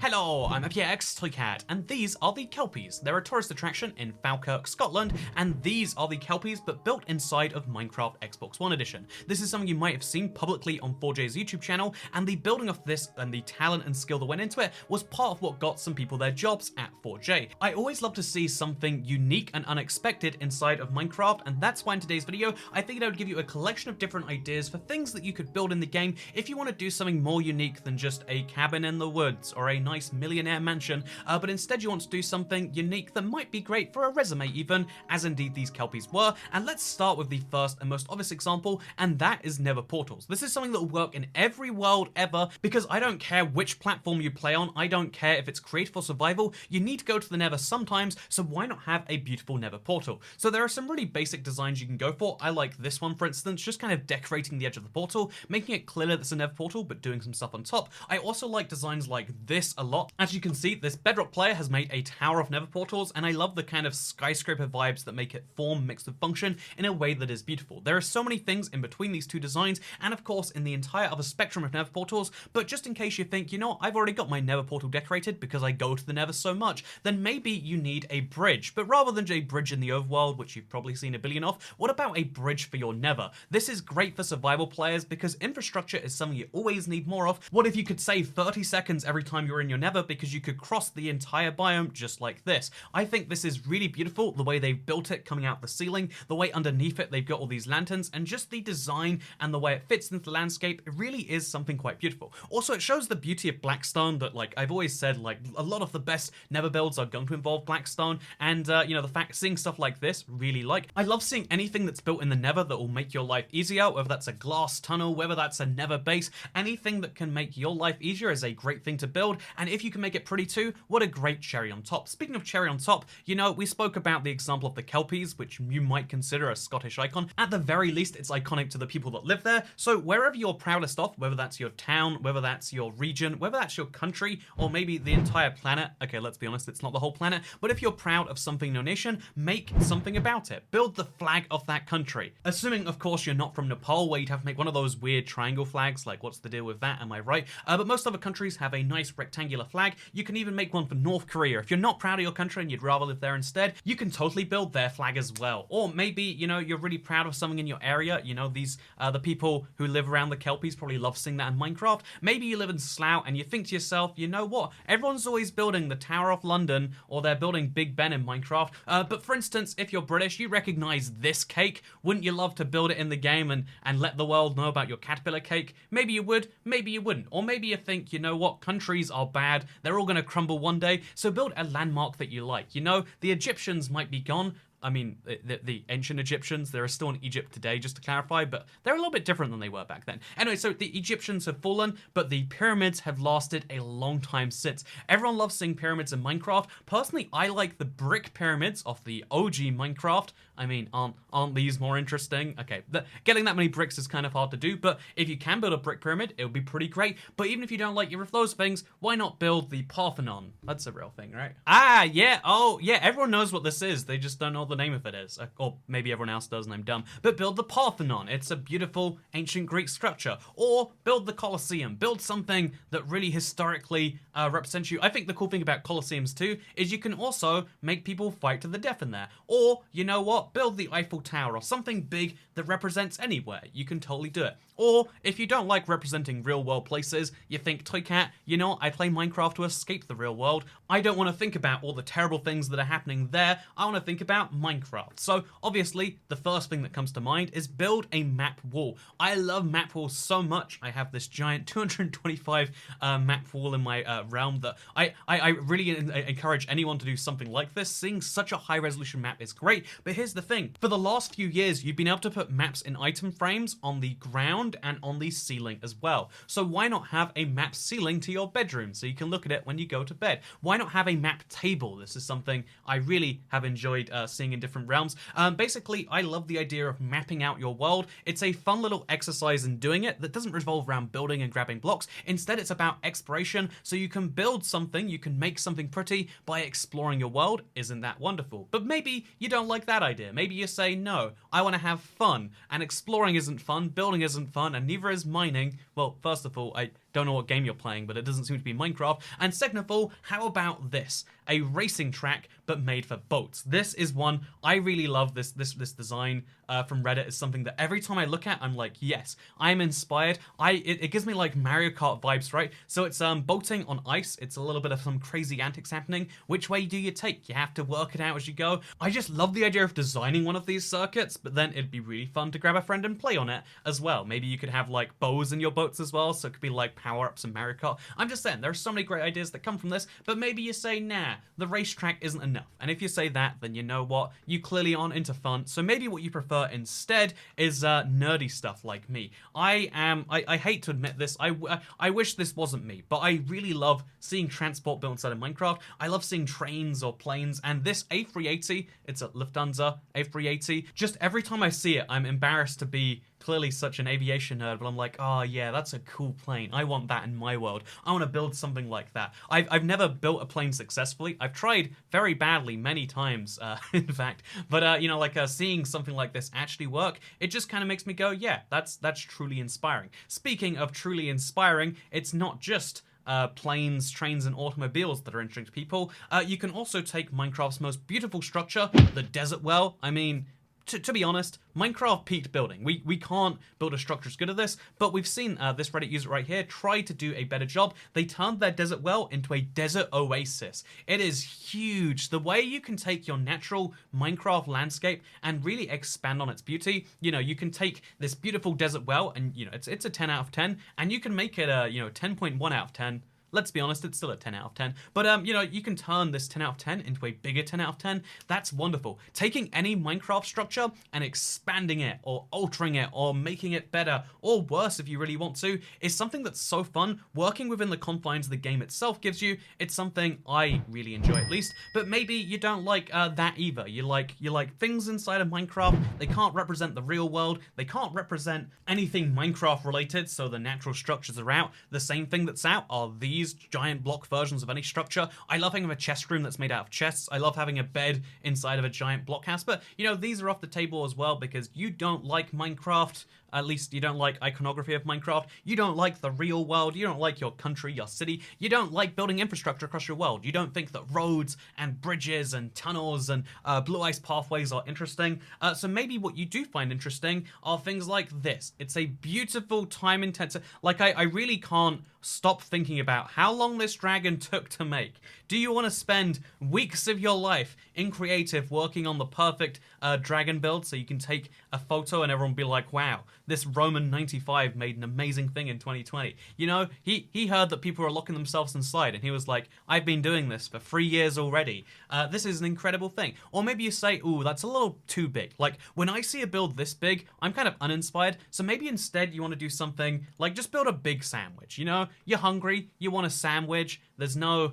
Hello, I'm FPX Toycat, and these are the Kelpies. They're a tourist attraction in Falkirk, Scotland, and these are the Kelpies but built inside of Minecraft Xbox One Edition. This is something you might have seen publicly on 4J's YouTube channel, and the building of this and the talent and skill that went into it was part of what got some people their jobs at 4J. I always love to see something unique and unexpected inside of Minecraft, and that's why in today's video, I figured I would give you a collection of different ideas for things that you could build in the game if you want to do something more unique than just a cabin in the woods or a nice millionaire mansion, but instead you want to do something unique that might be great for a resume even, as indeed these Kelpies were. And let's start with the first and most obvious example, and that is Nether portals. This is something that will work in every world ever, because I don't care which platform you play on, I don't care if it's creative or survival, you need to go to the Nether sometimes, so why not have a beautiful Nether portal? So there are some really basic designs you can go for. I like this one, for instance, just kind of decorating the edge of the portal, making it clear that it's a Nether portal, but doing some stuff on top. I also like designs like this a lot. As you can see, this Bedrock player has made a tower of Nether portals, and I love the kind of skyscraper vibes that make it form mixed with function in a way that is beautiful. There are so many things in between these two designs, and of course in the entire other spectrum of Nether portals, but just in case you think, you know, I've already got my Nether portal decorated because I go to the Nether so much, then maybe you need a bridge. But rather than a bridge in the overworld, which you've probably seen a billion of, what about a bridge for your Nether? This is great for survival players because infrastructure is something you always need more of. What if you could save 30 seconds every time you're in your Nether because you could cross the entire biome just like this? I think this is really beautiful, the way they've built it coming out the ceiling, the way underneath it they've got all these lanterns, and just the design and the way it fits into the landscape, it really is something quite beautiful. Also, it shows the beauty of Blackstone that, like I've always said, like a lot of the best Nether builds are going to involve Blackstone, and you know, the fact seeing stuff like this, really like. I love seeing anything that's built in the Nether that will make your life easier, whether that's a glass tunnel, whether that's a Nether base, anything that can make your life easier is a great thing to build, and if you can make it pretty too, what a great cherry on top. Speaking of cherry on top, you know, we spoke about the example of the Kelpies, which you might consider a Scottish icon. At the very least, it's iconic to the people that live there, so wherever you're proudest of, whether that's your town, whether that's your region, whether that's your country, or maybe the entire planet, okay, let's be honest, it's not the whole planet, but if you're proud of something in your nation, make something about it. Build the flag of that country. Assuming, of course, you're not from Nepal, where you'd have to make one of those weird triangle flags, like what's the deal with that, am I right? But most other countries have a nice rectangular flag. You can even make one for North Korea. If you're not proud of your country and you'd rather live there instead, you can totally build their flag as well. Or maybe, you know, you're really proud of something in your area, you know, these, the people who live around the Kelpies probably love seeing that in Minecraft. Maybe you live in Slough and you think to yourself, you know what, everyone's always building the Tower of London, or they're building Big Ben in Minecraft, but for instance, if you're British, you recognize this cake. Wouldn't you love to build it in the game and let the world know about your caterpillar cake? Maybe you would, maybe you wouldn't. Or maybe you think, you know what, countries are bad, they're all gonna crumble one day, so build a landmark that you like. You know, the Egyptians might be gone. I mean, the ancient Egyptians, they're still in Egypt today, just to clarify, but they're a little bit different than they were back then. Anyway, so the Egyptians have fallen, but the pyramids have lasted a long time since. Everyone loves seeing pyramids in Minecraft. Personally, I like the brick pyramids of the OG Minecraft. I mean, aren't these more interesting? Okay, getting that many bricks is kind of hard to do, but if you can build a brick pyramid, it would be pretty great. But even if you don't like either of those things, why not build the Parthenon? That's a real thing, right? Ah, yeah, oh, yeah, everyone knows what this is. They just don't know the name of it is. Or maybe everyone else does and I'm dumb. But build the Parthenon. It's a beautiful ancient Greek structure. Or build the Colosseum. Build something that really historically represents you. I think the cool thing about Colosseums too is you can also make people fight to the death in there. Or, you know what? Build the Eiffel Tower or something big that represents anywhere. You can totally do it. Or, if you don't like representing real world places, you think, Toycat, you know, I play Minecraft to escape the real world. I don't want to think about all the terrible things that are happening there. I want to think about Minecraft. So, obviously, the first thing that comes to mind is build a map wall. I love map walls so much. I have this giant 225 map wall in my realm that I really encourage anyone to do something like this. Seeing such a high resolution map is great, but here's the thing. For the last few years, you've been able to put maps in item frames on the ground and on the ceiling as well. So why not have a map ceiling to your bedroom so you can look at it when you go to bed? Why not have a map table? This is something I really have enjoyed seeing in different realms. Basically, I love the idea of mapping out your world. It's a fun little exercise in doing it that doesn't revolve around building and grabbing blocks. Instead, it's about exploration, so you can build something, you can make something pretty by exploring your world. Isn't that wonderful? But maybe you don't like that idea. Maybe you say, no, I want to have fun, and exploring isn't fun, building isn't fun, and neither is mining. Well, first of all, don't know what game you're playing, but it doesn't seem to be Minecraft. And second of all, how about this? A racing track, but made for boats. This is one I really love. This design from Reddit is something that every time I look at, I'm like, yes, I'm inspired. It gives me like Mario Kart vibes, right? So it's boating on ice. It's a little bit of some crazy antics happening. Which way do you take? You have to work it out as you go. I just love the idea of designing one of these circuits, but then it'd be really fun to grab a friend and play on it as well. Maybe you could have like bows in your boats as well, so it could be like power-ups in Mario Kart. I'm just saying, there are so many great ideas that come from this, but maybe you say, nah, the racetrack isn't enough. And if you say that, then you know what? You clearly aren't into fun, so maybe what you prefer instead is nerdy stuff like me. I hate to admit this, I wish this wasn't me, but I really love seeing transport built inside of Minecraft. I love seeing trains or planes, and this A380, it's a Lufthansa A380, just every time I see it, I'm embarrassed to be clearly such an aviation nerd, but I'm like, oh yeah, that's a cool plane. I want that in my world. I want to build something like that. I've never built a plane successfully. I've tried very badly many times, in fact. But, you know, like seeing something like this actually work, it just kind of makes me go, yeah, that's truly inspiring. Speaking of truly inspiring, it's not just planes, trains, and automobiles that are interesting to people. You can also take Minecraft's most beautiful structure, the desert well. I mean, to be honest, Minecraft peaked building. We can't build a structure as good as this, but we've seen this Reddit user right here try to do a better job. They turned their desert well into a desert oasis. It is huge. The way you can take your natural Minecraft landscape and really expand on its beauty. You know, you can take this beautiful desert well, and you know, it's a 10 out of 10, and you can make it a 10.1 out of 10. Let's be honest, it's still a 10 out of 10. But, you know, you can turn this 10 out of 10 into a bigger 10 out of 10. That's wonderful. Taking any Minecraft structure and expanding it, or altering it, or making it better, or worse if you really want to, is something that's so fun. Working within the confines the game itself gives you, it's something I really enjoy at least. But maybe you don't like that either. You like things inside of Minecraft. They can't represent the real world. They can't represent anything Minecraft related, so the natural structures are out. The same thing that's out are these giant block versions of any structure. I love having a chest room that's made out of chests. I love having a bed inside of a giant block house, but you know, these are off the table as well because you don't like Minecraft. At least you don't like iconography of Minecraft. You don't like the real world. You don't like your country, your city. You don't like building infrastructure across your world. You don't think that roads and bridges and tunnels and blue ice pathways are interesting. So maybe what you do find interesting are things like this. It's a beautiful, time-intensive... Like, I really can't stop thinking about how long this dragon took to make. Do you want to spend weeks of your life in creative working on the perfect dragon build so you can take a photo and everyone will be like, wow, this Roman 95 made an amazing thing in 2020. You know, he heard that people were locking themselves inside and he was like, I've been doing this for 3 years already. This is an incredible thing. Or maybe you say, ooh, that's a little too big. Like, when I see a build this big, I'm kind of uninspired. So maybe instead you want to do something like just build a big sandwich. You know, you're hungry, you want a sandwich. There's no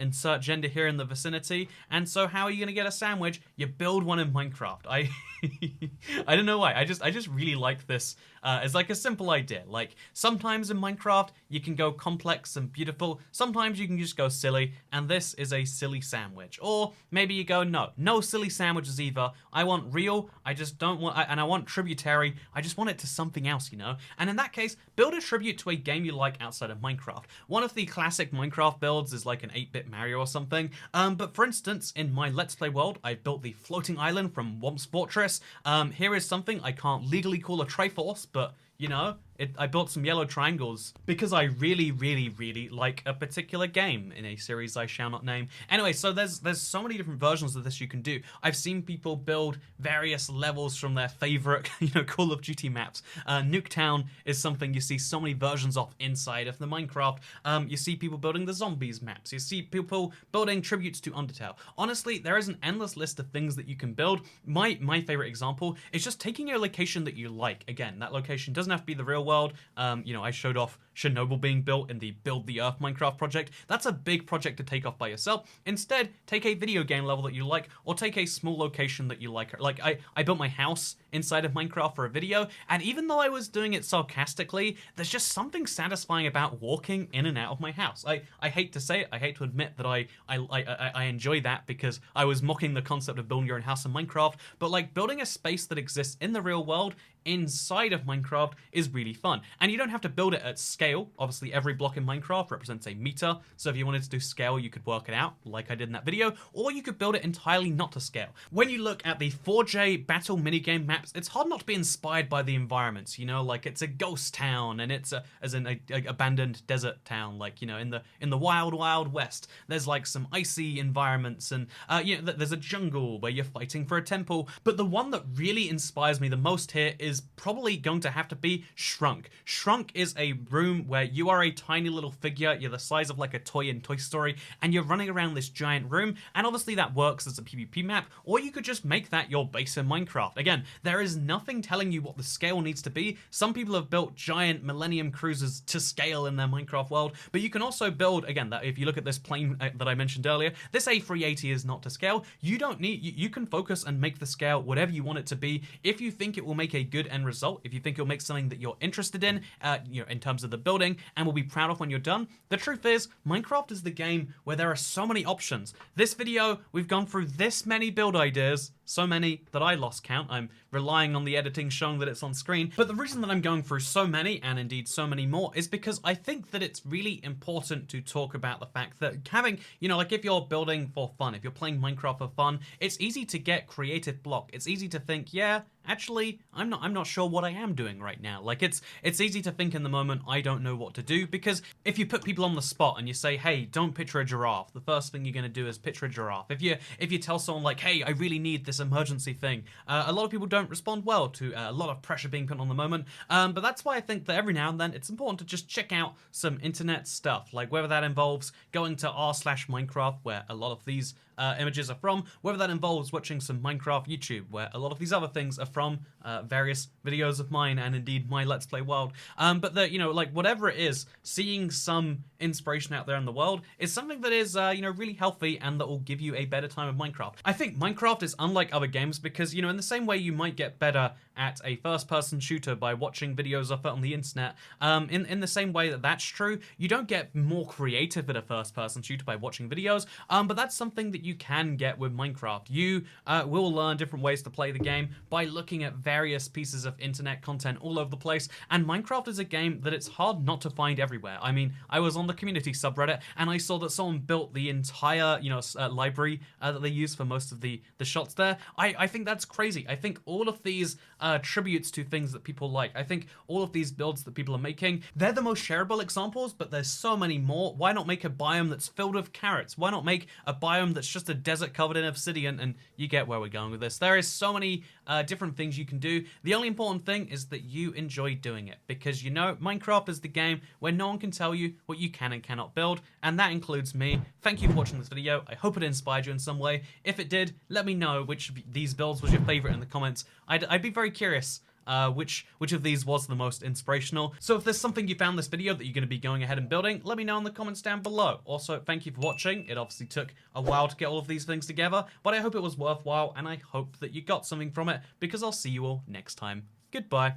insert gender here in the vicinity. And so how are you going to get a sandwich? You build one in Minecraft. I don't know why. I just really like this as like a simple idea. Like, sometimes in Minecraft you can go complex and beautiful. Sometimes you can just go silly, and this is a silly sandwich. Or maybe you go, no silly sandwiches either. I want real. I just don't want, and I want tributary. I just want it to something else, you know? And in that case, build a tribute to a game you like outside of Minecraft. One of the classic Minecraft builds is like an 8-bit Mario or something. But for instance, in my Let's Play world, I built the floating island from Womp's Fortress. Here is something I can't legally call a Triforce, but you know, I built some yellow triangles because I really, really, really like a particular game in a series I shall not name. Anyway, so there's so many different versions of this you can do. I've seen people build various levels from their favorite, you know, Call of Duty maps. Nuketown is something you see so many versions of inside of the Minecraft. You see people building the zombies maps. You see people building tributes to Undertale. Honestly, there is an endless list of things that you can build. My favorite example is just taking a location that you like. Again, that location doesn't have to be the real world. You know, I showed off Chernobyl being built in the Build the Earth Minecraft project. That's a big project to take off by yourself. Instead, take a video game level that you like, or take a small location that you like. Like, I built my house inside of Minecraft for a video, and even though I was doing it sarcastically, there's just something satisfying about walking in and out of my house. I hate to say it, I hate to admit that I enjoy that because I was mocking the concept of building your own house in Minecraft, but like building a space that exists in the real world inside of Minecraft is really fun. And you don't have to build it at scale scale. Obviously, every block in Minecraft represents a meter, so if you wanted to do scale, you could work it out, like I did in that video, or you could build it entirely not to scale. When you look at the 4J battle minigame maps, it's hard not to be inspired by the environments, you know, like it's a ghost town, and it's as in a abandoned desert town, like, you know, in the wild west. There's like some icy environments, and you know, there's a jungle where you're fighting for a temple. But the one that really inspires me the most here is probably going to have to be Shrunk. Shrunk is a room where you are a tiny little figure, you're the size of like a toy in Toy Story, and you're running around this giant room, and obviously that works as a PvP map, or you could just make that your base in Minecraft. Again, there is nothing telling you what the scale needs to be. Some people have built giant Millennium Cruisers to scale in their Minecraft world, but you can also build, again, that if you look at this plane that I mentioned earlier, this A380 is not to scale. You don't need, you can focus and make the scale whatever you want it to be. If you think it will make a good end result, if you think it'll make something that you're interested in, you know, in terms of the building, and will be proud of when you're done. The truth is, Minecraft is the game where there are so many options. This video, we've gone through this many build ideas, so many that I lost count. I'm relying on the editing showing that it's on screen. But the reason that I'm going through so many, and indeed so many more, is because I think that it's really important to talk about the fact that having, you know, like if you're building for fun, if you're playing Minecraft for fun, it's easy to get creative block. It's easy to think, yeah, actually, I'm not sure what I am doing right now. Like it's easy to think in the moment, I don't know what to do, because if you put people on the spot and you say, hey, don't picture a giraffe, the first thing you're going to do is picture a giraffe. If you tell someone like, hey, I really need this emergency thing, a lot of people don't respond well to a lot of pressure being put on the moment. But that's why I think that every now and then it's important to just check out some internet stuff, like whether that involves going to r/Minecraft, where a lot of these images are from, whether that involves watching some Minecraft YouTube, where a lot of these other things are from, various videos of mine and indeed my Let's Play World. But the, you know, like whatever it is, seeing some inspiration out there in the world is something that is, you know, really healthy and that will give you a better time of Minecraft. I think Minecraft is unlike other games because, you know, in the same way you might get better at a first-person shooter by watching videos of it on the internet, in the same way that that's true, you don't get more creative at a first-person shooter by watching videos, but that's something that you can get with Minecraft. You will learn different ways to play the game by looking at various pieces of internet content all over the place, and Minecraft is a game that it's hard not to find everywhere. I mean, I was on the community subreddit and I saw that someone built the entire, you know, library that they use for most of the shots there. I think that's crazy. I think all of these tributes to things that people like, I think all of these builds that people are making, they're the most shareable examples, but there's so many more. Why not make a biome that's filled with carrots? Why not make a biome that's just a desert covered in obsidian? And you get where we're going with this. There is so many different things you can do. The only important thing is that you enjoy doing it, because, you know, Minecraft is the game where no one can tell you what you can and cannot build, and that includes me. Thank you for watching this video. I hope it inspired you in some way. If it did, let me know which of these builds was your favorite in the comments. I'd be very curious which of these was the most inspirational. So if there's something you found this video that you're going to be going ahead and building, let me know in the comments down below. Also, thank you for watching. It obviously took a while to get all of these things together, but I hope it was worthwhile, and I hope that you got something from it, because I'll see you all next time. Goodbye.